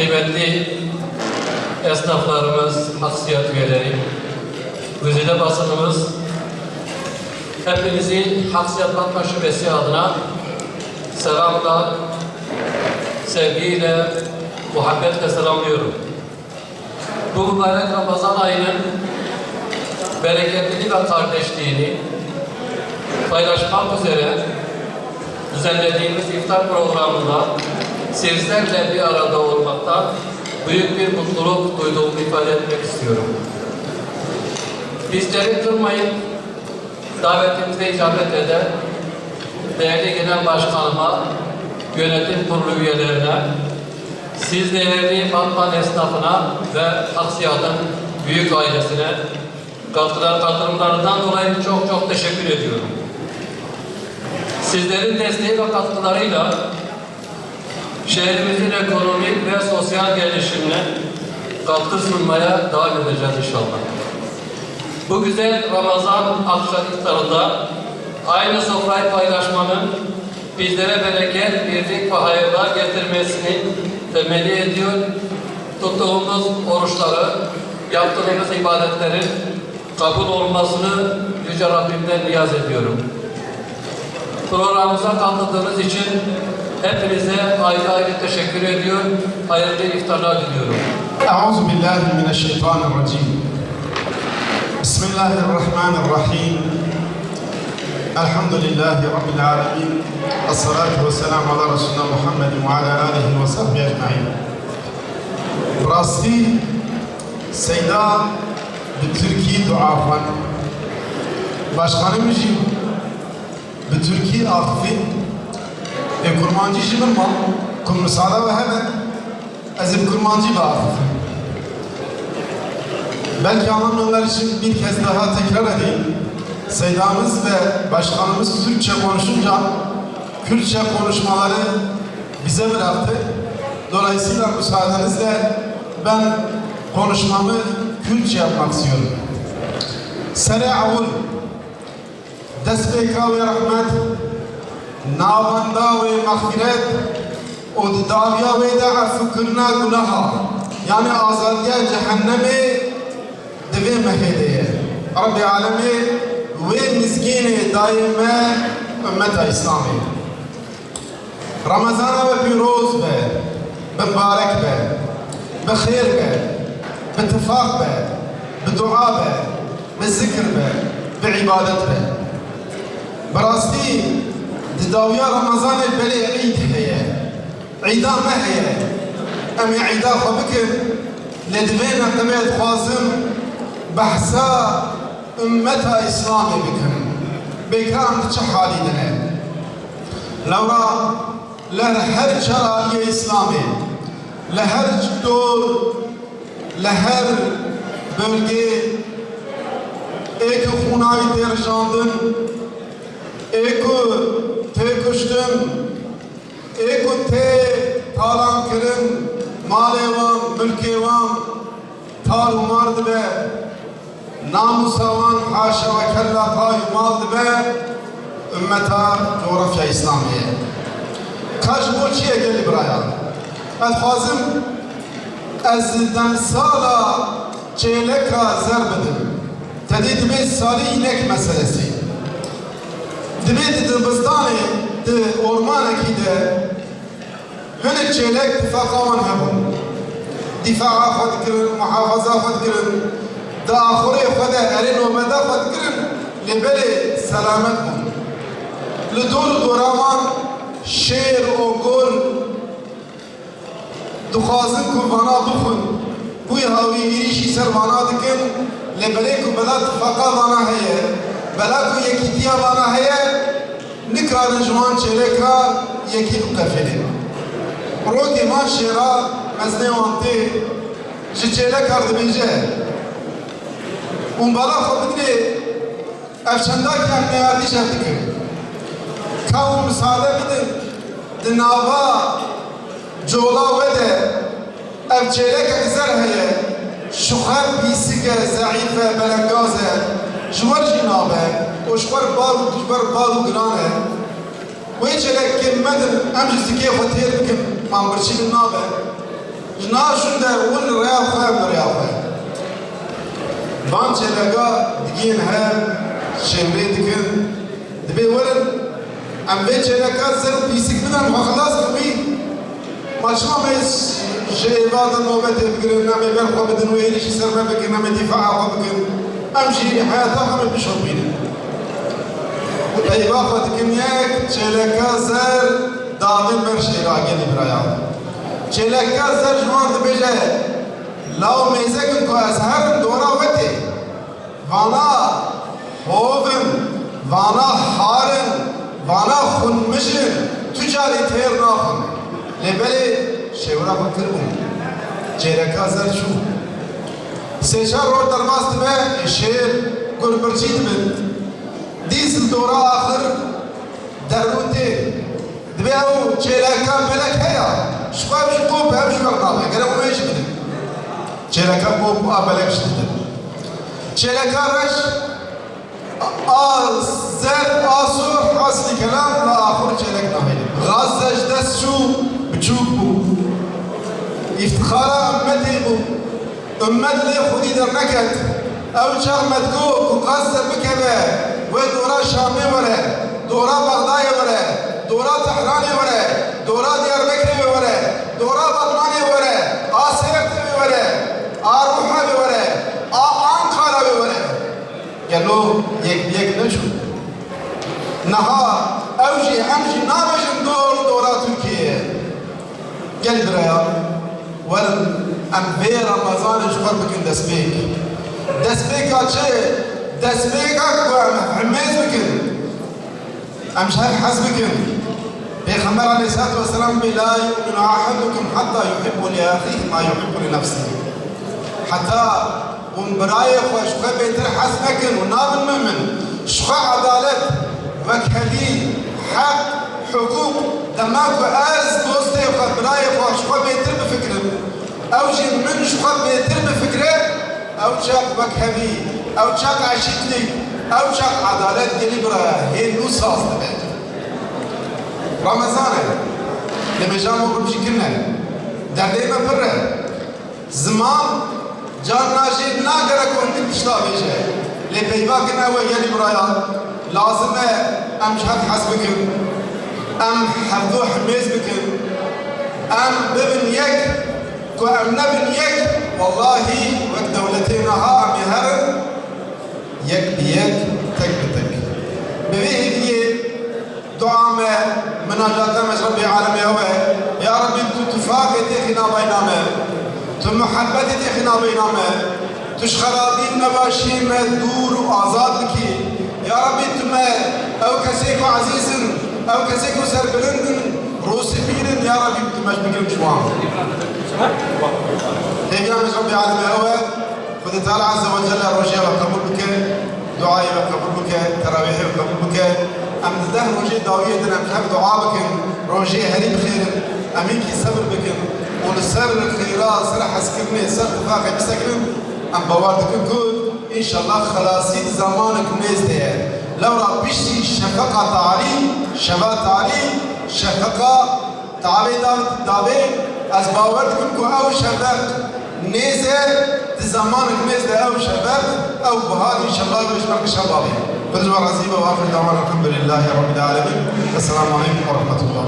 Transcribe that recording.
kıymetli esnaflarımız, haksiyat üyeleri, güzide basınımız, hepinizi Haksiyat Batma Şubesi adına selamla, sevgiyle, muhabbetle selamlıyorum. Bu mübarek Ramazan ayının bereketini ve kardeşliğini paylaşmak üzere düzenlediğimiz iftar programında sizlerle bir arada olmaktan büyük bir mutluluk duyduğumu ifade etmek istiyorum. Bizleri kırmayıp davetimize icabet eden değerli genel başkanıma, yönetim kurulu üyelerine, siz değerli Batman esnafına ve Haksiyat'ın büyük ailesine katılımlarından dolayı çok teşekkür ediyorum. Sizlerin desteği ve katkılarıyla şehrimizin ekonomik ve sosyal gelişimine katkı sunmaya devam edeceğiz inşallah. Bu güzel Ramazan akşam iftarında aynı sofrayı paylaşmanın bizlere bereket, birlik ve hayırlar getirmesini temenni ediyor. Tuttuğumuz oruçları, yaptığımız ibadetlerin kabul olmasını Yüce Rabbimden niyaz ediyorum. Programımıza katıldığınız için hepinize ayrı teşekkür ediyor. Hayırlı iftarlar diliyorum. Euzubillahimineşşeytanirracim. Bismillahirrahmanirrahim. Elhamdülillahi Rabbil alemin. Esselatu vesselamu ala Resulina Muhammedin ve ala alihi ve sahbihi ecmaîn. Rastî Seyda bi Türkiye duafan. Başkanımızın bi Türkiye akfi kurmancı jimin mal kum misala ve hemen ezib kurmancı ve akfi. Belki anlamlar için bir kez daha tekrar edeyim. Seydamız ve başkanımız Türkçe konuşunca Kürtçe konuşmaları bize bıraktı. Dolayısıyla müsaadenizle ben konuşmamı Kürtçe yapmak istiyorum. Sera'ul destbeka ve rahmet navanda ve mağfiret o davya ve da afkırna günaha yani azadiye cehennemi deve mehedeye Rabbi alemi ve mizgini daime ümmeti İslami Ramazana ve piroz be mübarek be bexir be bittifak be bedua be bezikr be beibadet be براستی داویا رمضان بلی عید هیه عیدا ما هیه امی عیدا خو بکن لدوینا تمید خوازم بحثا امتا اسلامی بکن بکرام چه حالی دنه لورا لهر شرایع اسلامی لهر دور لهر bölge ek khunay terjandın eko te kuştum eko te talan kırın malevan mülkevan tar umardı be namusavan haşa ve kella tay umardı be ümmeta coğrafya İslamiye kaç boçiye geldi buraya elfazım ezden sala çeyleka zerbedim tedidimi sali inek meselesi Dibet dibistani de ormaneki de hene çeylek difakavan hebun. Difa'a xod kirin, muhafaza xod kirin, da ahire xod erin o meda xod kirin, lebeli selamet bun. Lidor doraman şer o gol dukhazın ku vana dukhun. Bu havi irişi ser vana dikin, lebeli ku bela tifaka vana heye. بلا کو یکی دیا وانا ہے نکار جوان چلکا یکی دو کفیلی روکی ما شیرا مزنه وانتی جی چلکار دبیجه اون بالا خود بگیری افشنده که میادی شد کن که اون مساعده بدن دناوا جولا وده اف چلکا گزر ہے شخر بیسیک ضعیف بلنگازه جوار جنابه وشوار بالو جوار بالو گرانه ويجي لك مدن امجز كيف تير بكم ما برشي النابه جناشون در اون ریا خواه ریا خواه بان چلگا دیگین هم شمری دیگن دبی ورن ام به چلگا سر پیسک بدن و خلاص کبی ماشما میز شیوات نوبت بگیرن نمی بر خواه بدن و ایریشی سر بکن نمی دفاع خواه بکن امشي حياتها هم بشربين أي وقت كنيك چلکا زر داغن مرشي راجل برايا چلکا زر جوان دبجه لو ميزكن كو أزهر دورا وتي وانا هوفن وانا حارن وانا خنمشن تجاري تير ناخن لبلي شورا بكربون چلکا زر شو سيشار رو درباس دبه شير قول برشي دبن ديزل دورا آخر درونتي دبه او چلکا ملك هيا شخواب شقوب هم شبرنامه قرم ويش بدن چلکا بوب آبلك شدن چلکا رش زر آسور حاصل كلام لا آخر چلك نامه غازش دست شو بچوك بو افتخارا امتي بو امت لي خودي در نكت او شغمت كوك وقصر بكبه ودورا شامي وره دورا بغداي وره دورا تحراني وره دورا ديار بكري وره دورا بطماني وره آسيرتي وره آروحا وره آنقارا وره قالوا يك نشو نها اوجي امجي نابجن دورا تركيا قال برايا ولن ام في رمضان شكر بكن دسبيك هاتشي دسبيك اكبر حميز بكن ام شايف حسبكن بيخمر عليه الصلاه والسلام لا يؤمن احدكم حتى يحب لاخيه ما يحب لنفسه حتى ومبرايخ وشكر بيتر حسبكن وناب المؤمن شكر عدالة وكهدي حق حقوق دماغ وآز دوستي وخبرايخ وشكر بيتر بفكرة او جي من شخص بيتر بفكره او شاق بكهبي او شاق عشتني او شاق عدالات قلي برا هي نصاص دبت رمضان لما جامو بمشي كنا دردينا بره زمان جان ناجي ناقرا كنت تشتا بيجي لي بيبا كنا ويالي برايا لازم ام شاق حسبكم ام حفظو حميز بكم ام ببن يك كو امنا بن يك والله وقت دولتنا ها بهرن يك بيك تك بتك بفيه دي دعاء مناجاة مشرب عالمي هو يا ربي انتو تفاقتي خنا بينامه تو محبتي خنا بينامه تشخرابين نباشي دور وآزاد لكي يا ربي انتو او كسيكو عزيز او كسيكو سربلند روسي بيرن يا ربي انتو مش بكم جوان تبيا مش ربي عالمي هو خذ تعالى عز وجل روجي وقبول بك دعائي وقبول بك تراويحي وقبول بك ام ده روجي داوية انا بحب دعاء بك روجي هري بخير امين كي صبر بك ونسر الخيرات سر حسكرني سر تفاقي بسكرن ام بواردك كل ان شاء الله خلاصي زمانك نزده لو ربشتي شفقة تعليم شفاء تعليم شفقة تعبي دابي از باوردكم كو او شفق نيزه زمانك نيزه او شفق او بهذا ان شاء الله يشبك شبابي بالجوار عزيمه واخر دعوانا الحمد لله رب العالمين السلام عليكم ورحمه الله